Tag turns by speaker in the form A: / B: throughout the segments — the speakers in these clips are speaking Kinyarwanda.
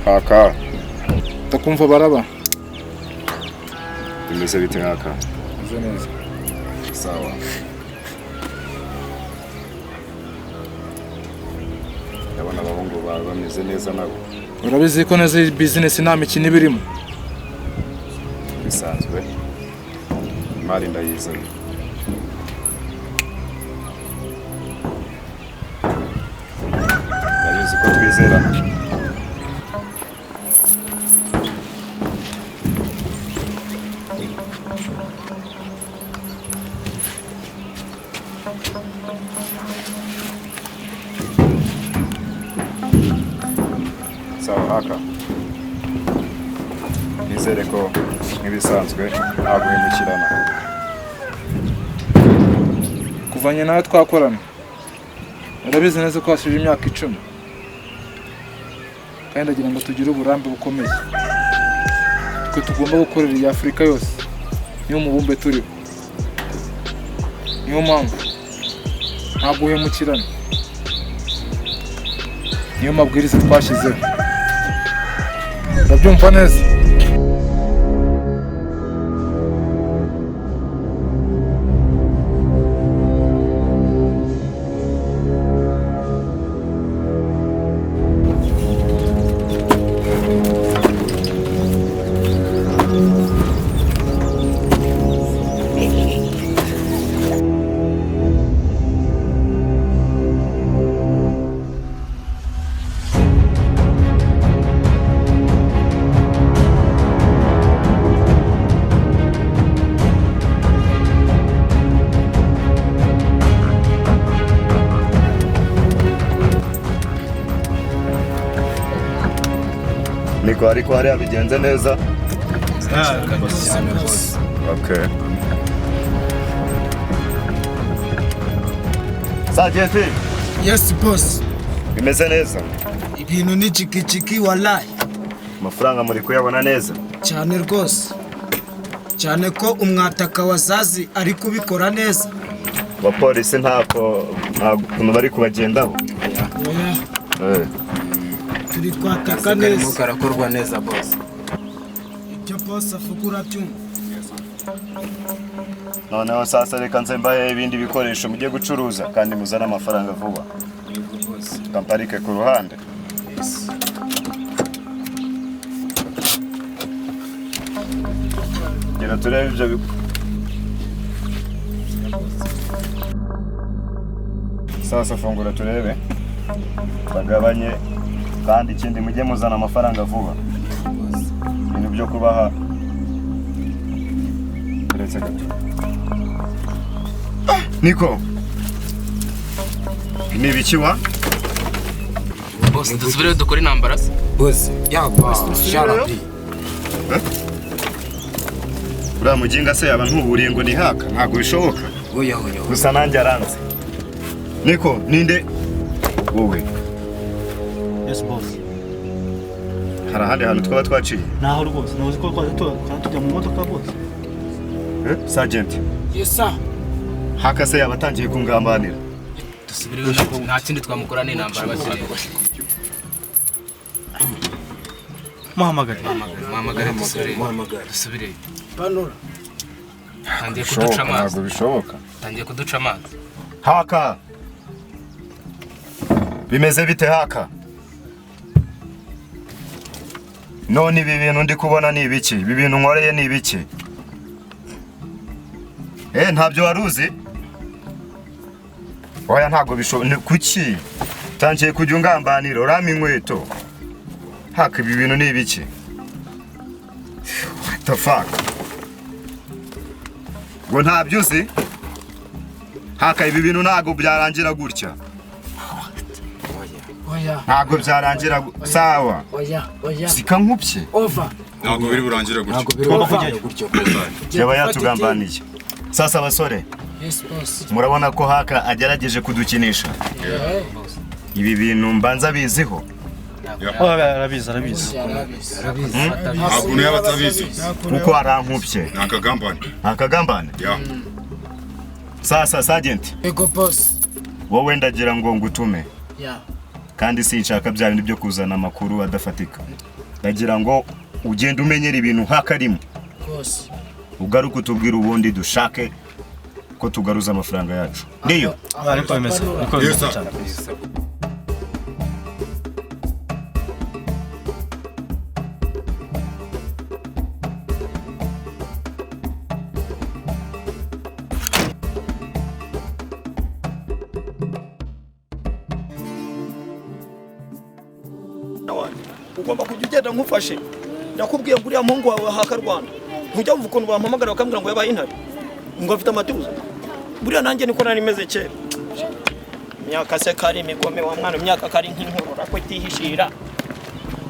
A: Haka.
B: Takumva baraba.
A: Bimeze bite haka?
B: Neza.
A: Sawa. Ndabona abahungu bameze neza nabo.
B: Urabizi ko neza business nta mikino ibirimo.
A: Bisanzwe. Imari ndayizanye. Ndabizi ko twizerana. Haka. Nizere ko nk'ibisanzwe ntabwo himukirana.
B: Kuvanye nawe twakorana. Urabizi neza ko hasije imyaka 10. Kandi ndagira ngo tugire uburambe bukomeye. Twe tugomba gukorera iyi Afrika yose. Niyo mubumbe turiho. Niyo mpamvu ntabwo himukirana. Niyo mabwiriza twashyizeho. Ndabyumva neza.
A: Niko ariko hari abigenze neza. Okay. Sergeant.
C: Yes boss.
A: Bimeze neza.
C: Ibintu ni chiki wallahi.
A: Amafaranga muri kuyabona neza.
C: Cyane rwose. Cyane ko umwataka wasazi ari kubikora neza.
A: Abapolisi ntabwo bari kubagendaho.
C: Turi kwataka neza.
D: Muko arakorwa neza boss.
C: Ibyo boss afugura byumva.
A: Noneho sasa reka nzembaye ibindi bikoresho mujye gucuruza kandi muzana amafaranga vuba. Kamparike ku ruhande. Gera turebe ibyo sasa fungura turebe. Bagabanye kandi ikindi mujye muzana amafaranga vuba. Ibintu byo kubaha uretse gato. Niko. Ni bikiwa?
D: Boss, dusubire dukora intambara se.
C: Boss, YABA, sharapi.
A: Ura mujinga se yaba ntuburiye ngo ni haka ntago bishoboka.
C: Oya.
A: Gusa nanjye aranze. Niko, ninde? Wowe.
E: Yes boss.
A: Hari ahandi hantu twaba twaciye?
E: Naho rwose, navuze ko tujya mu modoka boss.
A: Sergeant.
C: Yes sir.
A: Haka se yabatangiye kungambanira.
D: Dusubire nta kindi twamukora ni intambara bakire.
E: Muhamagare
D: dusubire.
C: Panura.
D: Tangiye kuduca amazi.
A: Ntabwo bishoboka.
D: Tangiye kuduca amazi.
A: Haka. Bimeze bite haka? None ibi bintu ndi kubona ni ibiki? Ibi bintu nkoreye ni ibiki? Ntabyo waruzi? Oya ntabwo bishoboka. Kuki? Tangiye kujya ungambanira urama inkweto. Haka ibi bintu ni ibiki? What the fuck? Ngo ntabyo uzi? Haka ibi bintu ntabwo byarangira gutya.
C: Oya.
A: Ntabwo byarangira sawa.
C: Oya.
A: Sika nkupye.
C: Over.
F: Ntabwo biri burangira gutyo.
A: Yaba yatugambaniye. Sasa basore.
C: Yes boss.
A: Murabona ko haka agerageje kudukinisha. Ibi bintu mbanza biziho.
E: Arabizi.
F: Ntabwo niyo batabizi.
A: Kuko arankupye.
F: Nakagambane. Ya.
A: Sasa Sergeant.
C: Ego boss.
A: Wowe ndagira ngo ngutume.
C: Ya.
A: Kandi sinshaka bya bindi byo kuzana amakuru adafatika. ndagira ngo ugende umenyera ibintu hakarimo
C: rwose
A: ugaruka utubwira ubundi dushake ko tugaruza amafaranga yacu ndiyo
E: ariko bimeze niko bimeze cyane
G: ugomba kujya ugenda nkufashe ndakubwiye ngo uriya muhungu wawe haka Rwanda ntujya wumva ukuntu bampamagara bakambwira ngo yabaye intare ngo afite amatuza buriya nanjye niko nari meze kera myaka se kari imigome wa mwana myaka kari nk'inkorora ko itihishira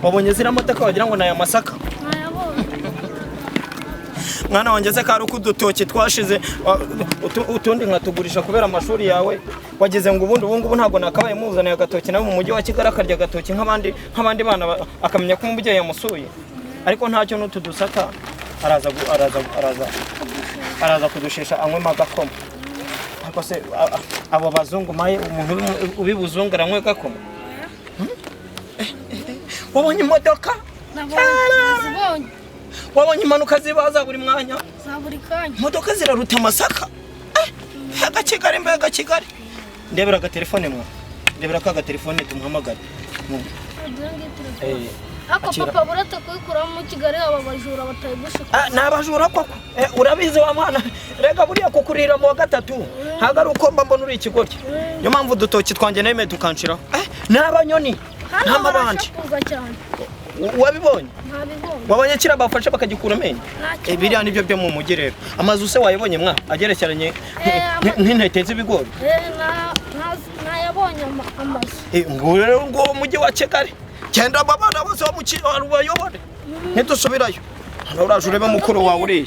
G: wabonye zira amataka wagira ngo naya masaka mwana wanjye se kari ukudutoki twashize utundi nkatugurisha kubera amashuri yawe wageze ngo ubu ntabwo nakabaye muzana agatoki nawe mu mujyi wa Kigali akarya agatoki nk'abandi bana akamenya ko umubyeyi yamusuye ariko ntacyo n'utudusaka araza kudushesha anywemo agakoma ariko se abo bazungu maye umuntu ubibuzungu aranywe agakoma wabonye imodoka wabonye impanuka zibaza buri mwanya imodoka ziraruta amasaka Kigali mbega Kigali ndebera agatelefone mwa ndebera ka agatelefone tumuhamagare
H: ako papa burata kuyikura mu Kigali aba bajura batayigushika
G: nabajura koko urabizi wa mwana rega buriya kukurira mu wa gatatu ntago ari uko mbona uri ikigoryi niyo mpamvu dutoki twanjye neme tukanshiraho n'abanyoni n'amabandi wabibonye wabonye kira bafashe bakagikura amenyo biriya nibyo byo mu mujyi rero amazu se wayibonye mwa agerekeranye nk'intete z'ibigori
H: nayabonye amazu
G: ngo rero ngo umujyi wa Kigali genda babana bose bayobore ntidusubirayo uraje urebe mukuru wawe uriya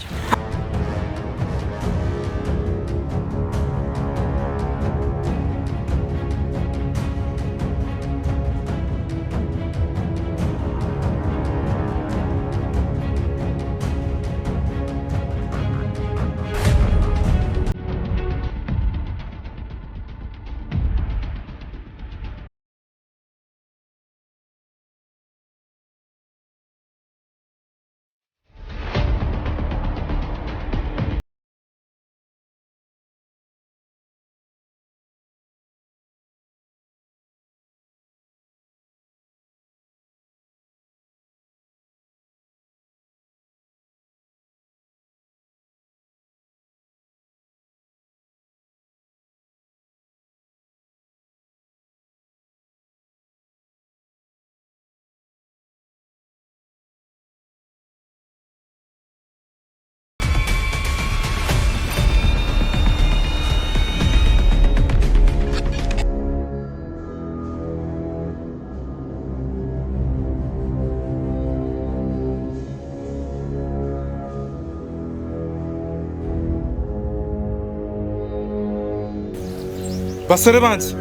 B: basore banjye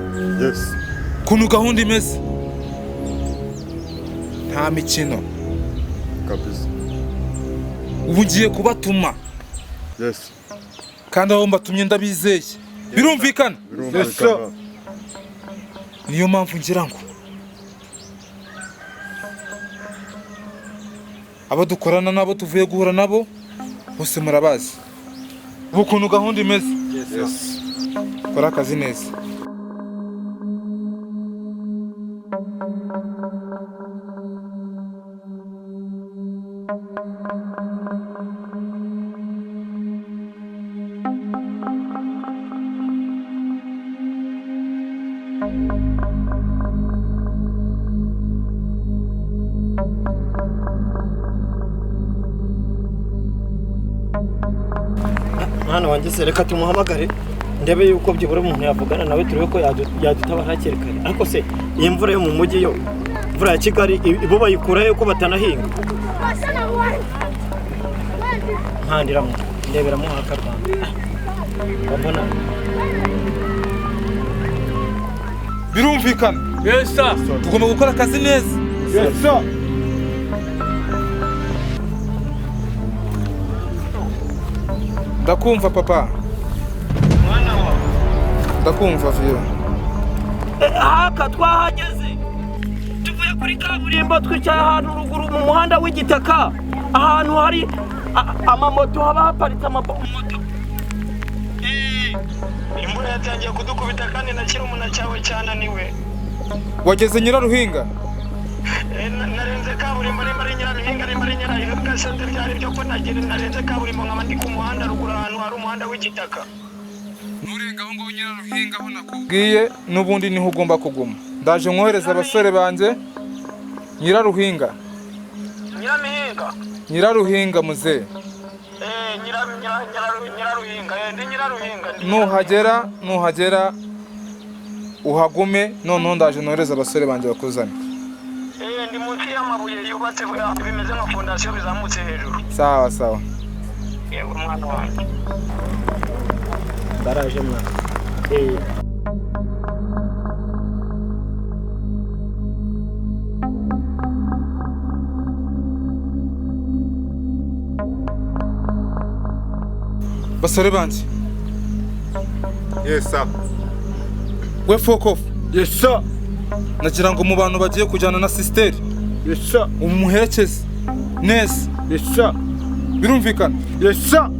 B: kuntu gahunda imeze nta mikino
F: kabisa
B: ubu ngiye kubatuma kandi aho mbatumye ndabizeye birumvikana niyo mpamvu ngira ngo abo dukorana nabo tuvuye guhura nabo bose murabazi ubu kuntu gahunda imeze kora akazi neza
G: mwana wanjye se reka tumuhamagare ndebe yuko byibura umuntu yavugana nawe turebe ko yadutaba hakiri kare ariko se iyi mvura yo mu mujyi yo imvura ya Kigali ibo bayikurayo ko batanahinga nkandiramo ndeberamo haka Rwanda babona
B: birumvikana tugomba gukora akazi neza ndakumva papa ndakumva vyo
G: haka twahageze tuvuye kuri muri kaburimbo twicaye ahantu ruguru mu muhanda w'igitaka ahantu hari amamoto haba haparitse amamoto. Imvura yatangiye kudukubita kandi nakiri umuntu cyawe cyananiwe.
B: Wageze Nyiraruhinga?
G: Narenze kaburimbo ari Nyiraruhinga ari Nyiraruhinga sente byari byo ko narenze kaburimbo nkaba ndi ku muhanda ruguru ahantu hari umuhanda w'igitaka.
B: Nurenga aho ngo Nyiraruhinga aho nakubwiye n'ubundi niho ugomba kuguma. Ndaje nkohereza abasore banje Nyiraruhinga. Nyiraruhinga muze. Nyiraruhinga ndi Nyiraruhinga. Nuhagera uhagume noneho ndaje nkohereza abasore banje bakuzana.
G: Ndi munsi y'amabuye yubatse bimeze nka fondasiyo bizamutse hejuru.
B: Sawa.
G: Yego mwana wanjye. Baraje mwana.
B: Basore banje.
F: Yes sir.
B: We fuck off.
C: Yes sir.
B: Nagira ngo mu bantu bagiye kujyana na sister.
C: Yes sir.
B: Umuherekeze neza.
C: Yes sir.
B: Birumvikana?
C: Yes sir.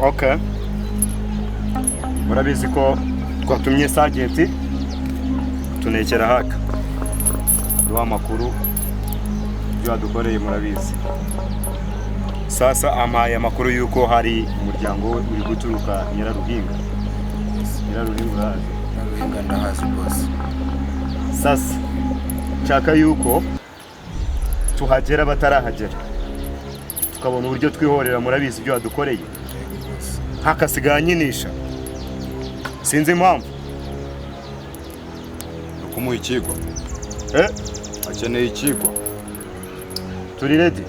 A: Okay. Murabizi ko twatumye sajenti tunekera haka. Duha makuru byo adukoreye murabizi. Sasa amaye amakuru yuko hari umuryango uri guturuka Nyiraruhinga. Nyiraruhinga ndahazi boss. Sasa chaka yuko tuhagera batarahagera. Tukabona uburyo twihorera murabizi byo adukoreye. Hakasiganyinisha. Sinzi impamvu.
F: Ukumuha ikigwa. Akeneye ikigwa.
A: Turi ready.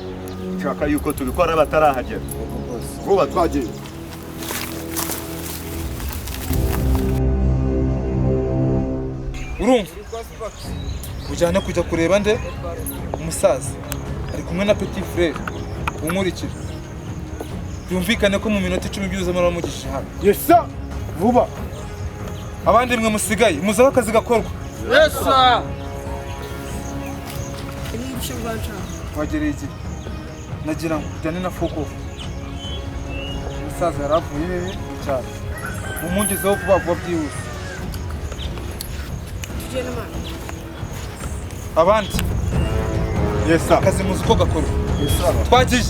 A: Chaka yuko tubikora batarahagera.
F: Vuba twagiye.
B: Urumva? Ujyana kujya kureba nde? Umusaza. Ari kumwe na petit frère. Umurikira. Byumvikane ko mu minota 10 byuze muramugisha hano.
C: Yes sir. Vuba.
B: Abandi mwe musigaye muzaho akazi gakorwa.
C: Yes sir.
B: Wagereye iki? Nagira ngo ujyane na foko. Umusaza yaravuye cyane. Umugezeho vuba byihuse.
H: Tugenda mwana.
B: Abandi.
A: Yes sir.
B: Akazi muzi ko gakorwa.
A: Yes sir.
B: Twagiye.